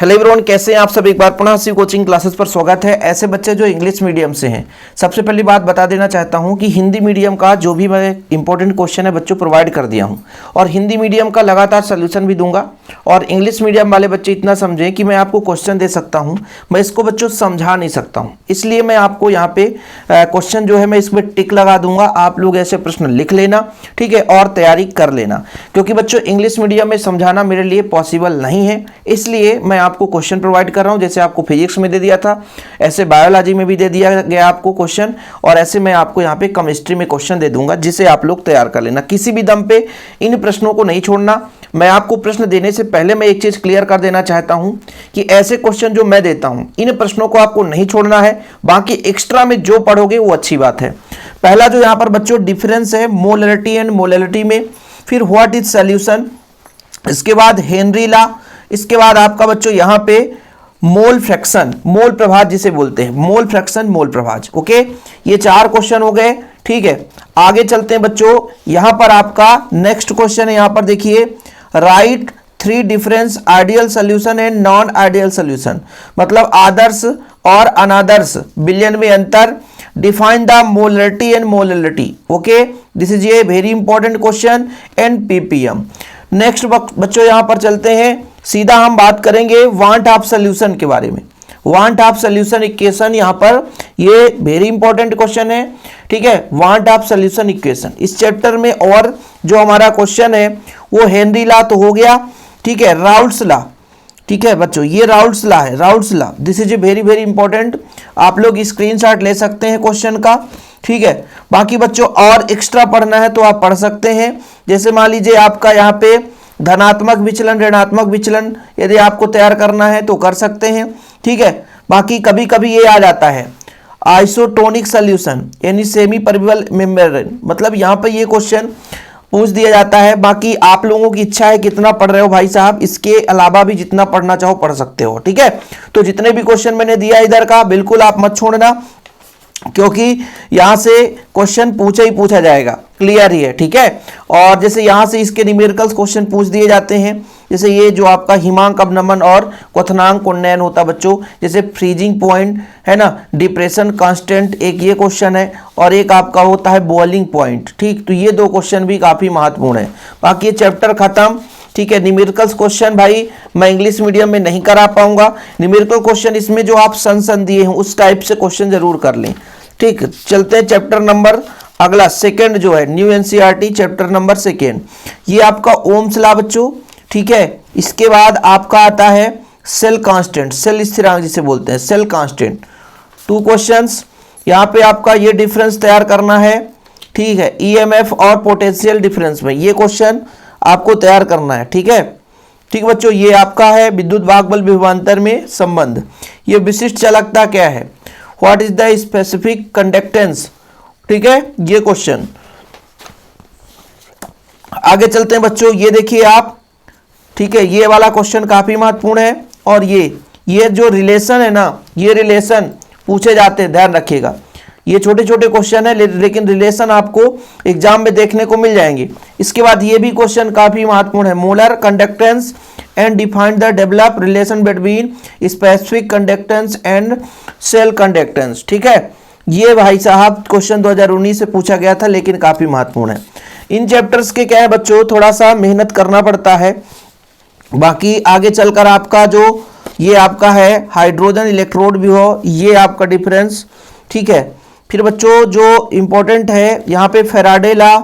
Hello everyone, कैसे हैं आप सब। एक बार पुनः सी कोचिंग क्लासेस पर स्वागत है। ऐसे बच्चे जो इंग्लिश मीडियम से हैं, सबसे पहली बात बता देना चाहता हूं कि हिंदी मीडियम का जो भी मैं इंपॉर्टेंट क्वेश्चन है बच्चों प्रोवाइड कर दिया हूं और हिंदी मीडियम का लगातार सोल्यूशन भी दूंगा। और इंग्लिश मीडियम वाले बच्चे इतना समझें कि मैं आपको क्वेश्चन दे सकता हूँ, मैं इसको बच्चों समझा नहीं सकता हूँ, इसलिए मैं आपको यहाँ पे क्वेश्चन जो है मैं इसमें टिक लगा दूंगा। आप लोग ऐसे प्रश्न लिख लेना, ठीक है, और तैयारी कर लेना, क्योंकि बच्चों इंग्लिश मीडियम में समझाना मेरे लिए पॉसिबल नहीं है, इसलिए मैं आपको क्वेश्चन प्रोवाइड कर रहा हूं। जैसे आपको फिजिक्स में दे दिया था, ऐसे बायोलॉजी में भी दे दिया गया आपको क्वेश्चन, और ऐसे मैं आपको यहाँ पे केमिस्ट्री में क्वेश्चन दे दूंगा, जिसे आप लोग तैयार कर लेना। किसी भी दम पे इन प्रश्नों को नहीं छोड़ना। मैं आपको प्रश्न देने से पहले मैं एक चीज क्लियर कर देना चाहता हूं कि ऐसे क्वेश्चन जो मैं देता हूं, इन प्रश्नों को आपको नहीं छोड़ना है, बाकी एक्स्ट्रा में जो पढ़ोगे वो अच्छी बात है। पहला जो यहाँ पर बच्चों डिफरेंस है मोलैरिटी एंड मोलैलिटी में, फिर व्हाट इज सॉल्यूशन, इसके बाद हेनरी लॉ, इसके बाद आपका बच्चों यहाँ पे मोल फ्रैक्शन, मोल प्रभाज जिसे बोलते हैं, मोल फ्रैक्शन मोल प्रभाज। ओके, ये 4 क्वेश्चन हो गए, ठीक है। आगे चलते हैं बच्चों, यहां पर आपका नेक्स्ट क्वेश्चन है, यहां पर देखिए, right 3 difference ideal solution and non ideal solution, मतलब आदर्श और अनादर्श बिलियन में अंतर, define the molarity and molality. Okay, this is a very important question and ppm. Next बच्चों यहां पर चलते हैं, सीधा हम बात करेंगे वांट ऑफ सोल्यूशन के बारे में। वांट ऑफ सोल्यूशन इक्वेशन, यहां पर ये वेरी इंपॉर्टेंट क्वेश्चन है, ठीक है। वांट ऑफ सोल्यूशन इक्वेशन इस चैप्टर में, और जो हमारा क्वेश्चन है वो हेनरी लॉ तो हो गया, ठीक है, राउल्ट्स लॉ, ठीक है बच्चों, ये राउल्ट्स लॉ है, Raoult's law, this is a very very important. आप लोग स्क्रीनशॉट ले सकते हैं क्वेश्चन का, ठीक है। बाकी बच्चों और एक्स्ट्रा पढ़ना है तो आप पढ़ सकते हैं। जैसे मान लीजिए आपका यहाँ पे धनात्मक विचलन ऋणात्मक विचलन यदि आपको तैयार करना है तो कर सकते हैं, ठीक है। बाकी कभी कभी ये आ जाता है आइसोटोनिक सॉल्यूशन यानी सेमी परमेबल मेम्ब्रेन, मतलब यहाँ पे ये क्वेश्चन पूछ दिया जाता है। बाकी आप लोगों की इच्छा है कितना पढ़ रहे हो भाई साहब, इसके अलावा भी जितना पढ़ना चाहो पढ़ सकते हो, ठीक है। तो जितने भी क्वेश्चन मैंने दिया इधर का बिल्कुल आप मत छोड़ना, क्योंकि यहां से क्वेश्चन पूछा ही पूछा जाएगा, क्लियर ही है, ठीक है। और जैसे यहां से इसके न्यूमेरिकल्स क्वेश्चन पूछ दिए जाते हैं, जैसे ये जो आपका हिमांक अवनमन और क्वथनांक उन्नयन होता बच्चों, जैसे फ्रीजिंग पॉइंट है ना, डिप्रेशन कांस्टेंट, एक ये क्वेश्चन है, और एक आपका होता है बॉइलिंग पॉइंट, ठीक। तो ये 2 क्वेश्चन भी काफी महत्वपूर्ण है। बाकी ये चैप्टर खत्म, ठीक है। न्यूमेरिकल्स क्वेश्चन भाई मैं इंग्लिश मीडियम में नहीं करा पाऊंगा, न्यूमेरिकल क्वेश्चन इसमें जो आप सन दिए हैं उस टाइप से क्वेश्चन जरूर कर लें, ठीक। चलते हैं चैप्टर नंबर अगला सेकंड जो है न्यू एनसीईआरटी चैप्टर नंबर 2, ये आपका ओम्स लॉ बच्चों, ठीक है। इसके बाद आपका आता है सेल कांस्टेंट, सेल स्थिरांक जिसे बोलते हैं, सेल कांस्टेंट। 2 क्वेश्चंस यहाँ पे आपका ये डिफरेंस तैयार करना है, ठीक है। ईएमएफ और पोटेंशियल डिफरेंस में ये क्वेश्चन आपको तैयार करना है, ठीक है, ठीक बच्चों। ये आपका है विद्युत भाग बल विभवांतर में संबंध, ये विशिष्ट चालकता क्या है, what is the specific conductance, ठीक है, ये क्वेश्चन। आगे चलते हैं बच्चों, ये देखिए आप, ठीक है, ये वाला क्वेश्चन काफी महत्वपूर्ण है, और ये जो रिलेशन है ना, ये रिलेशन पूछे जाते हैं, ध्यान रखिएगा। ये छोटे छोटे क्वेश्चन है लेकिन रिलेशन आपको एग्जाम में देखने को मिल जाएंगे। इसके बाद ये भी क्वेश्चन काफी महत्वपूर्ण है, molar conductance and define the develop relation between specific conductance and cell conductance, ठीक है। ये भाई साहब क्वेश्चन 2019 से पूछा गया था, लेकिन काफी महत्वपूर्ण है। इन चैप्टर्स के क्या है बच्चों, थोड़ा सा मेहनत करना पड़ता है। बाकी आगे चलकर आपका जो ये आपका है हाइड्रोजन इलेक्ट्रोड भी हो, ये आपका डिफरेंस, ठीक है। फिर बच्चों जो इंपॉर्टेंट है यहाँ पे फैराडे लॉ,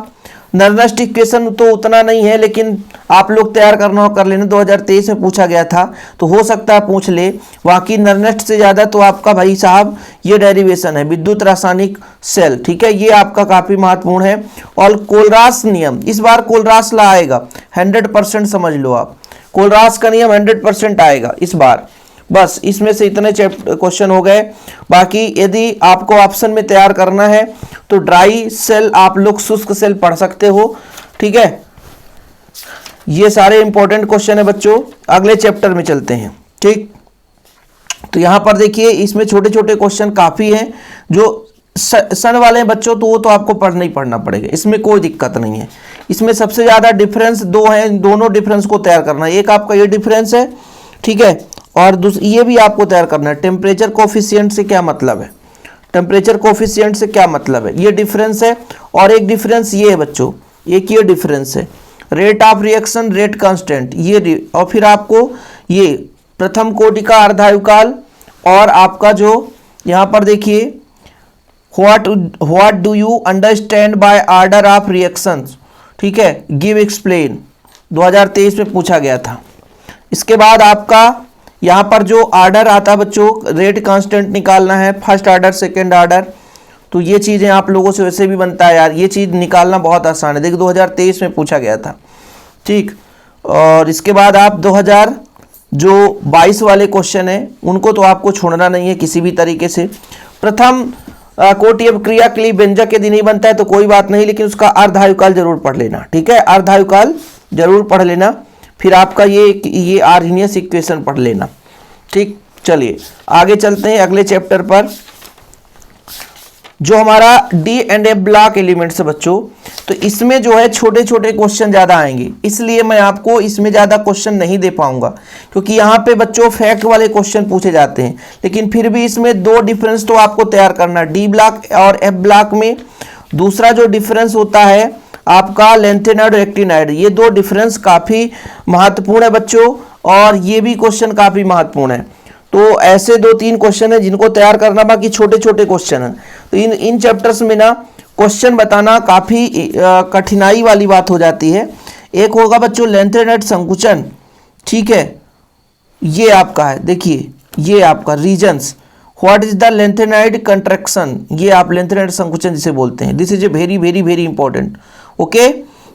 नर्नेस्ट इक्वेशन तो उतना नहीं है, लेकिन आप लोग तैयार करना हो कर लेना, 2023 में पूछा गया था तो हो सकता है पूछ ले। बाकी नर्नेस्ट से ज्यादा तो आपका भाई साहब ये डेरिवेशन है विद्युत रासायनिक सेल, ठीक है, ये आपका काफी महत्वपूर्ण है। और कोलरास नियम, इस बार कोलरास लॉ आएगा, 100% समझ लो आप, कोलरास का नियम 100% आएगा इस बार। बस इसमें से इतने क्वेश्चन हो गए। बाकी यदि आपको ऑप्शन में तैयार करना है तो ड्राई सेल आप लोग शुष्क सेल पढ़ सकते हो, ठीक है। ये सारे इंपॉर्टेंट क्वेश्चन है बच्चों। अगले चैप्टर में चलते हैं, ठीक। तो यहां पर देखिए इसमें छोटे छोटे क्वेश्चन काफी हैं, जो सन वाले बच्चों तो वो तो आपको पढ़ना ही पढ़ना पड़ेगा, इसमें कोई दिक्कत नहीं है। इसमें सबसे ज्यादा डिफरेंस 2 है, दोनों डिफरेंस को तैयार करना है। एक आपका ये डिफरेंस है, ठीक है, और ये भी आपको तैयार करना है, टेम्परेचर कोफिशिएंट से क्या मतलब है, टेम्परेचर कोफिशिएंट से क्या मतलब है, ये डिफरेंस है। और एक डिफरेंस ये है बच्चों, एक ये डिफरेंस है, rate of reaction, rate constant, ये और फिर आपको ये प्रथम कोटि का अर्धायुकाल, और आपका जो यहाँ पर देखिए what do you understand by order of reactions, ठीक है, गिव एक्सप्लेन, 2023 में पूछा गया था। इसके बाद आपका यहाँ पर जो ऑर्डर आता है बच्चों, रेट कांस्टेंट निकालना है, फर्स्ट ऑर्डर सेकेंड ऑर्डर, तो ये चीज़ें आप लोगों से वैसे भी बनता है यार, ये चीज़ निकालना बहुत आसान है, देखिए 2023 में पूछा गया था, ठीक। और इसके बाद आप 2022 वाले क्वेश्चन है उनको तो आपको छोड़ना नहीं है किसी भी तरीके से। प्रथम कोटि अब क्रिया के लिए व्यंजक यदि नहीं बनता है तो कोई बात नहीं, लेकिन उसका अर्धायुकाल जरूर पढ़ लेना, ठीक है, अर्धायुकाल जरूर पढ़ लेना। फिर आपका ये आर्हेनियस इक्वेशन पढ़ लेना, ठीक। चलिए आगे चलते हैं अगले चैप्टर पर, जो हमारा D and F block elements है बच्चों। तो इसमें जो है छोटे छोटे क्वेश्चन ज़्यादा आएंगे, इसलिए मैं आपको इसमें ज़्यादा क्वेश्चन नहीं दे पाऊंगा, क्योंकि यहाँ पे बच्चों फैक्ट वाले क्वेश्चन पूछे जाते हैं। लेकिन फिर भी इसमें दो डिफरेंस तो आपको तैयार करना, डी ब्लॉक और एफ ब्लॉक में। दूसरा जो डिफरेंस होता है आपका लेंथेनॉइड और एक्टिनॉइड, ये दो डिफरेंस काफ़ी महत्वपूर्ण है बच्चों, और ये भी क्वेश्चन काफ़ी महत्वपूर्ण है। तो ऐसे 2-3 क्वेश्चन है जिनको तैयार करना, बाकी छोटे छोटे क्वेश्चन हैं। तो इन चैप्टर्स में ना क्वेश्चन बताना काफ़ी कठिनाई वाली बात हो जाती है। एक होगा बच्चों लेंथेनॉइड संकुचन, ठीक है, ये आपका है, देखिए ये आपका reasons, what is the lanthanoid contraction, ये आप लेंथेनॉइड संकुचन जिसे बोलते हैं, this is a very very very important, okay.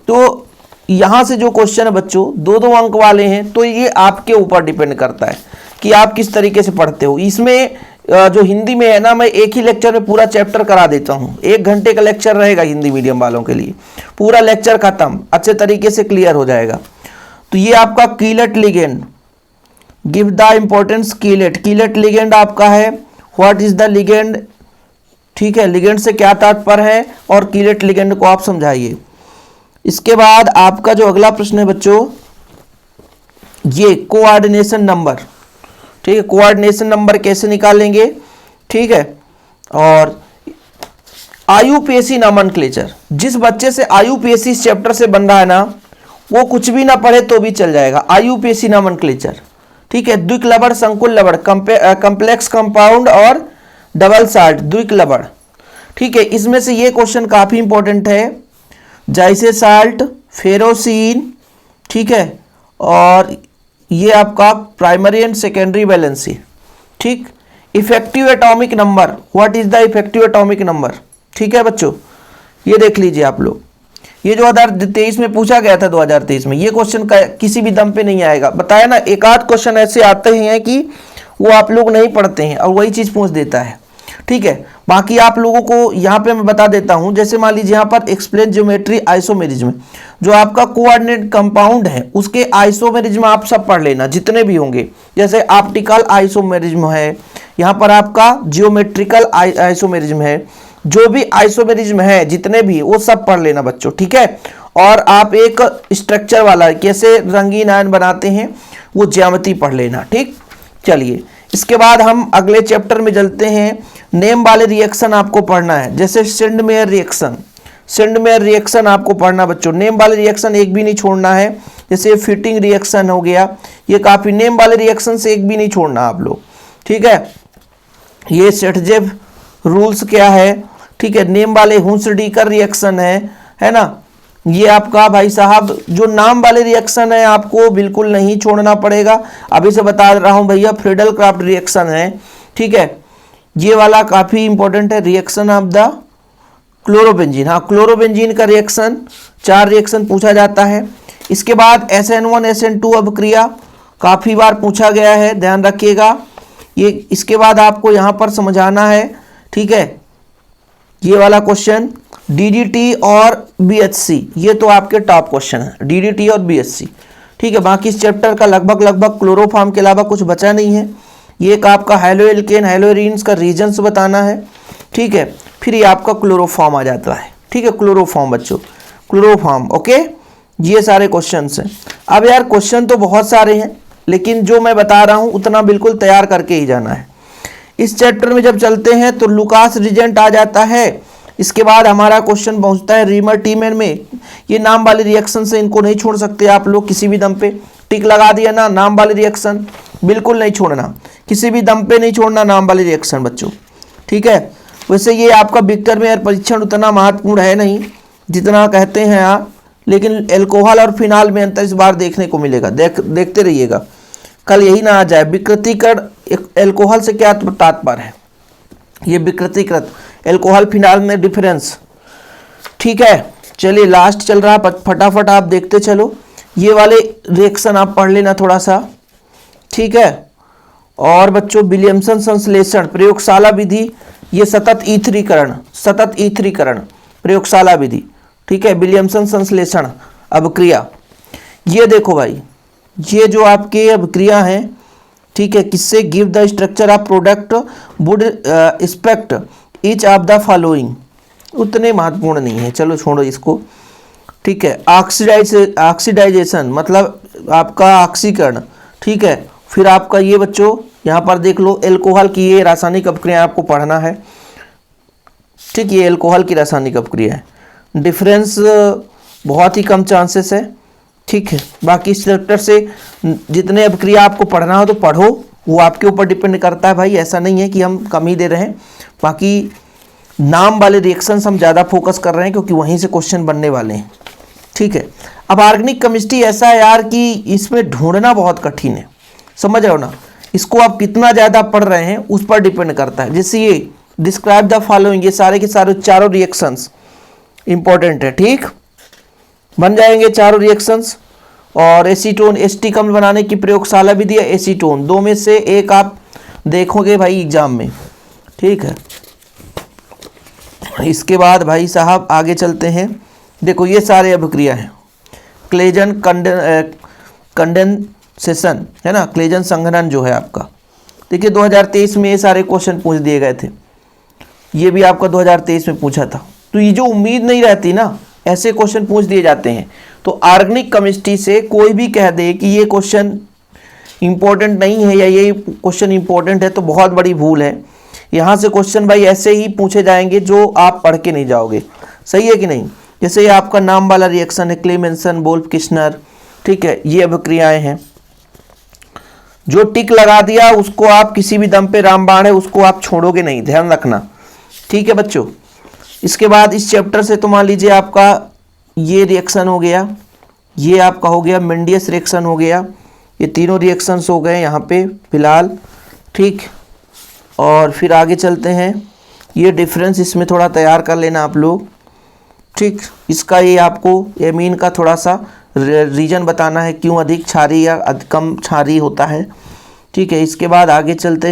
तो यहाँ से जो क्वेश्चन है बच्चों 2-2 अंक वाले हैं, तो ये आपके ऊपर डिपेंड करता है कि आप किस तरीके से पढ़ते हो। इसमें जो हिंदी में है ना, मैं एक ही लेक्चर में पूरा चैप्टर करा देता हूँ, 1 घंटे का लेक्चर रहेगा हिंदी मीडियम वालों के लिए, पूरा लेक्चर खत्म, अच्छे तरीके से क्लियर हो जाएगा। तो ये आपका chelate ligand, give the importance chelate, chelate ligand आपका है, व्हाट इज द लिगेंड, ठीक है, लिगेंड से क्या तात्पर्य है, और कीलेट लिगेंड को आप समझाइए। इसके बाद आपका जो अगला प्रश्न है बच्चों, ये कोऑर्डिनेशन नंबर, ठीक है, कोऑर्डिनेशन नंबर कैसे निकालेंगे, ठीक है। और आयुपेशी नोमेनक्लेचर, जिस बच्चे से आयुपेशी इस चैप्टर से बन रहा है ना, वो कुछ भी ना पढ़े तो भी चल जाएगा, आयुपेशी नोमेनक्लेचर, ठीक है। द्विक्लबड़, संकुल लबड़, कम्प्लेक्स कंपाउंड और डबल साल्ट, द्विक्लबड़, ठीक है। इसमें से ये क्वेश्चन काफी इंपॉर्टेंट है, जाइसे साल्ट, फेरोसीन, ठीक है, और ये आपका प्राइमरी एंड सेकेंडरी वैलेंसी, ठीक। Effective atomic number, what is the effective atomic number, ठीक है बच्चों, ये देख लीजिए आप लोग, ये 2023 में पूछा गया था, 2023 में ये क्वेश्चन किसी भी दम पे नहीं आएगा, बताया ना, एक आध क्वेश्चन ऐसे आते हैं कि वो आप लोग नहीं पढ़ते हैं और वही चीज पूछ देता है, ठीक है। बाकी आप लोगों को यहाँ पे मैं बता देता हूँ, जैसे मान लीजिए यहाँ पर एक्सप्लेन ज्योमेट्री आइसोमेरिज्म, जो आपका कोऑर्डिनेट कंपाउंड है उसके आइसोमेरिज्म आप सब पढ़ लेना जितने भी होंगे, जैसे ऑप्टिकल आइसोमेरिज्म है, यहाँ पर आपका जियोमेट्रिकल आइसोमेरिज्म है, जो भी आइसोमेरिज्म है जितने भी, वो सब पढ़ लेना बच्चों, ठीक है। और आप एक स्ट्रक्चर वाला कैसे रंगीन आयन बनाते हैं वो ज्यामिति पढ़ लेना, ठीक। चलिए इसके बाद हम अगले चैप्टर में चलते हैं, नेम वाले रिएक्शन आपको पढ़ना है, जैसे सेंडमेयर रिएक्शन, सेंडमेयर रिएक्शन आपको पढ़ना बच्चों, नेम वाले रिएक्शन एक भी नहीं छोड़ना है, जैसे फिटिंग रिएक्शन हो गया, ये काफी, नेम वाले रिएक्शन से एक भी नहीं छोड़ना आप लोग, ठीक है। ये सेटजेव रूल्स क्या है, ठीक है, नेम वाले हुंसडीकर रिएक्शन है ना, ये आपका भाई साहब जो नाम वाले रिएक्शन है आपको बिल्कुल नहीं छोड़ना पड़ेगा, अभी से बता रहा हूं भैया, फ्रीडल क्राफ्ट रिएक्शन है, ठीक है, ये वाला काफी इंपॉर्टेंट है, रिएक्शन ऑफ द क्लोरोबेंजीन, हाँ क्लोरोबेंजीन का रिएक्शन, 4 रिएक्शन पूछा जाता है। इसके बाद SN1 SN2 अभिक्रिया काफी बार पूछा गया है, ध्यान रखिएगा ये। इसके बाद आपको यहां पर समझाना है, ठीक है, ये वाला क्वेश्चन DDT और BHC, ये तो आपके टॉप क्वेश्चन है, DDT और BHC, ठीक है। बाकी इस चैप्टर का लगभग क्लोरोफॉर्म के अलावा कुछ बचा नहीं है। ये एक आपका हेलोएल्केन हेलोएरीन्स का रीजन्स बताना है, ठीक है। फिर ये आपका क्लोरोफॉर्म आ जाता है, ठीक है, क्लोरोफॉर्म बच्चों, क्लोरोफॉर्म, ओके। ये सारे क्वेश्चन हैं। अब यार क्वेश्चन तो बहुत सारे हैं, लेकिन जो मैं बता रहा हूँ उतना बिल्कुल तैयार करके ही जाना है। इस चैप्टर में जब चलते हैं तो लुकास रिजेंट आ जाता है। इसके बाद हमारा क्वेश्चन पहुंचता है रीमर टीमेन में। ये नाम वाले रिएक्शन से इनको नहीं छोड़ सकते आप लोग किसी भी दम पे। टिक लगा दिया ना, नाम वाले रिएक्शन बिल्कुल नहीं छोड़ना, किसी भी दम पे नहीं छोड़ना नाम वाले रिएक्शन बच्चों, ठीक है। वैसे ये आपका विक्टर मेयर परीक्षण उतना महत्वपूर्ण है नहीं जितना कहते हैं आप, लेकिन एल्कोहल और फिनाल में अंतर इस बार देखने को मिलेगा। देखते रहिएगा, कल यही ना आ जाए विकृतीकरण एल्कोहल से क्या तात्पर्य है, ये विकृतीकृत एल्कोहल फिनाल में डिफरेंस, ठीक है। चलिए लास्ट चल रहा, फटाफट आप देखते चलो। ये वाले रिएक्शन आप पढ़ लेना थोड़ा सा, ठीक है। और बच्चों विलियमसन संश्लेषण प्रयोगशाला विधि, ये सतत ईथरीकरण प्रयोगशाला विधि, ठीक है। विलियमसन संश्लेषण अभिक्रिया, ये देखो भाई, ये जो आपके अभिक्रिया हैं, ठीक है, किससे give the structure of product would expect each of the following, उतने महत्वपूर्ण नहीं है, चलो छोड़ो इसको, ठीक है। ऑक्सीडाइजेशन मतलब आपका ऑक्सीकरण, ठीक है। फिर आपका ये बच्चों यहाँ पर देख लो एल्कोहल की ये रासायनिक अपक्रिया आपको पढ़ना है, ठीक, ये एल्कोहल की रासायनिक अपक्रिया है। डिफरेंस बहुत ही कम चांसेस है, ठीक है। बाकी इस चैप्टर से जितने अपक्रिया आपको पढ़ना हो तो पढ़ो, वो आपके ऊपर डिपेंड करता है भाई, ऐसा नहीं है कि हम कम ही दे रहे हैं। बाकी नाम वाले रिएक्शंस हम ज़्यादा फोकस कर रहे हैं क्योंकि वहीं से क्वेश्चन बनने वाले हैं, ठीक है। अब ऑर्गेनिक केमिस्ट्री ऐसा है यार कि इसमें ढूंढना बहुत कठिन है, समझ रहे हो ना। इसको आप कितना ज़्यादा पढ़ रहे हैं उस पर डिपेंड करता है। जैसे ये डिस्क्राइब द फॉलोइंग, ये सारे के सारे चारों रिएक्शंस इंपॉर्टेंट है, ठीक, बन जाएंगे चारों रिएक्शंस। और एसीटोन एस्टिक अम्ल बनाने की प्रयोगशाला विधि है एसीटोन, दो में से एक आप देखोगे भाई एग्जाम में, ठीक है। इसके बाद भाई साहब आगे चलते हैं, देखो ये सारे अभिक्रिया हैं। क्लेजन कंडेंसेशन है ना, क्लेजन संघनन जो है आपका, देखिए 2023 में ये सारे क्वेश्चन पूछ दिए गए थे, ये भी आपका 2023 में पूछा था। तो ये जो उम्मीद नहीं रहती ना, ऐसे क्वेश्चन पूछ दिए जाते हैं। तो ऑर्गेनिक केमिस्ट्री से कोई भी कह दे कि ये क्वेश्चन इंपॉर्टेंट नहीं है या ये क्वेश्चन इंपॉर्टेंट है तो बहुत बड़ी भूल है। यहाँ से क्वेश्चन भाई ऐसे ही पूछे जाएंगे जो आप पढ़ के नहीं जाओगे, सही है कि नहीं। जैसे ये आपका नाम वाला रिएक्शन है क्लेमेंसन वोल्फ किश्नर, ठीक है, ये अभिक्रियाएं हैं। जो टिक लगा दिया उसको आप किसी भी दम पे रामबाण है उसको आप छोड़ोगे नहीं, ध्यान रखना, ठीक है बच्चों। इसके बाद इस चैप्टर से तो मान लीजिए आपका ये रिएक्शन हो गया, ये आपका हो गया मेंडियस रिएक्शन हो गया, ये तीनों रिएक्शंस हो गए यहाँ पे फिलहाल, ठीक। और फिर आगे चलते हैं, ये डिफरेंस इसमें थोड़ा तैयार कर लेना आप लोग, ठीक। इसका ये आपको एमीन का थोड़ा सा रीजन बताना है क्यों अधिक क्षारीय या कम क्षारीय होता है, ठीक है। इसके बाद आगे चलते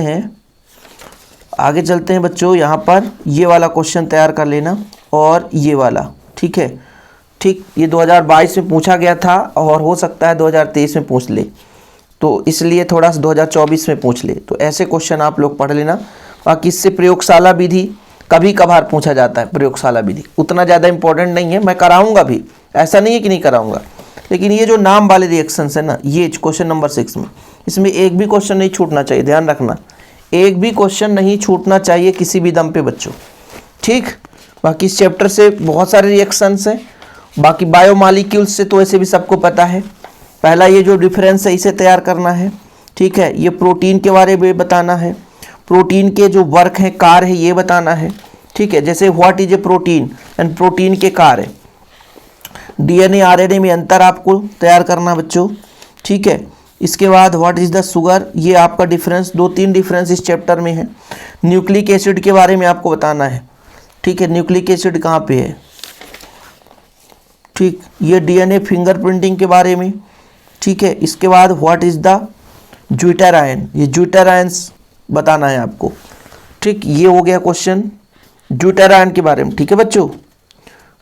हैं बच्चों, यहाँ पर ये वाला क्वेश्चन तैयार कर लेना और ये वाला, ठीक है, ठीक। ये 2022 में पूछा गया था और हो सकता है 2023 में पूछ ले, तो इसलिए थोड़ा सा 2024 में पूछ ले, तो ऐसे क्वेश्चन आप लोग पढ़ लेना। बाकी इससे प्रयोगशाला विधि कभी कभार पूछा जाता है, प्रयोगशाला विधि उतना ज़्यादा इंपॉर्टेंट नहीं है, मैं कराऊंगा भी, ऐसा नहीं है कि नहीं कराऊंगा। लेकिन ये जो नाम वाले रिएक्शंस है ना, ये क्वेश्चन नंबर 6 में, इसमें एक भी क्वेश्चन नहीं छूटना चाहिए, ध्यान रखना, एक भी क्वेश्चन नहीं छूटना चाहिए किसी भी दम पे बच्चों, ठीक। बाकी इस चैप्टर से बहुत सारे रिएक्शंस हैं। बाकी बायोमॉलिक्यूल्स से तो ऐसे भी सबको पता है, पहला ये जो डिफरेंस है इसे तैयार करना है, ठीक है। ये प्रोटीन के बारे में बताना है, प्रोटीन के जो वर्क हैं कार्य है ये बताना है, ठीक है। जैसे what is a protein and protein के कार्य, डीएनए आरएनए में अंतर आपको तैयार करना बच्चों, ठीक है। इसके बाद व्हाट इज द शुगर, ये आपका डिफरेंस, 2-3 डिफरेंस इस चैप्टर में है। न्यूक्लिक एसिड के बारे में आपको बताना है, ठीक है, न्यूक्लिक एसिड कहाँ पे है, ठीक। ये डीएनए फिंगरप्रिंटिंग के बारे में, ठीक है। इसके बाद what is the zwitter ion, ये ज्विटर आयंस बताना है आपको, ठीक। ये हो गया क्वेश्चन ज्विटर आयन के बारे में, ठीक है बच्चों।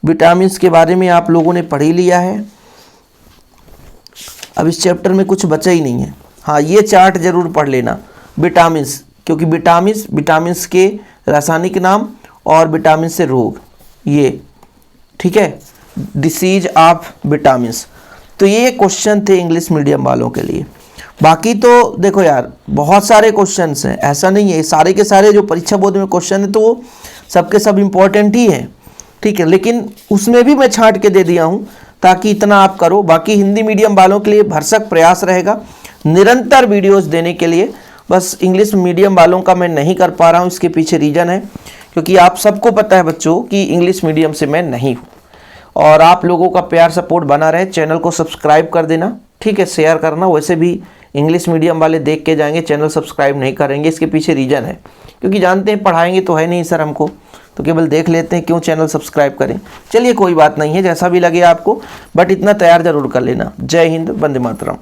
विटामिन्स के बारे में आप लोगों ने पढ़ ही लिया है, अब इस चैप्टर में कुछ बचा ही नहीं है। हाँ, ये चार्ट जरूर पढ़ लेना विटामिन्स, क्योंकि विटामिन्स के रासायनिक नाम और विटामिन से रोग, ये ठीक है, डिसीज ऑफ विटामिन्स। तो ये क्वेश्चन थे इंग्लिश मीडियम वालों के लिए। बाकी तो देखो यार, बहुत सारे क्वेश्चंस हैं, ऐसा नहीं है सारे के सारे जो परीक्षा बोर्ड में क्वेश्चन है तो वो सबके सब इम्पोर्टेंट ही हैं, ठीक है, लेकिन उसमें भी मैं छांट के दे दिया हूँ ताकि इतना आप करो। बाकी हिंदी मीडियम वालों के लिए भरसक प्रयास रहेगा निरंतर वीडियोस देने के लिए। बस इंग्लिश मीडियम वालों का मैं नहीं कर पा रहा हूँ, इसके पीछे रीज़न है क्योंकि आप सबको पता है बच्चों कि इंग्लिश मीडियम से मैं नहीं हूँ। और आप लोगों का प्यार सपोर्ट बना रहे, चैनल को सब्सक्राइब कर देना, ठीक है, शेयर करना। वैसे भी इंग्लिश मीडियम वाले देख के जाएंगे, चैनल सब्सक्राइब नहीं करेंगे, इसके पीछे रीज़न है क्योंकि जानते हैं पढ़ाएंगे तो है नहीं सर हमको, तो केवल देख लेते हैं, क्यों चैनल सब्सक्राइब करें। चलिए कोई बात नहीं है, जैसा भी लगे आपको, बट इतना तैयार जरूर कर लेना। जय हिंद, वंदे मातरम।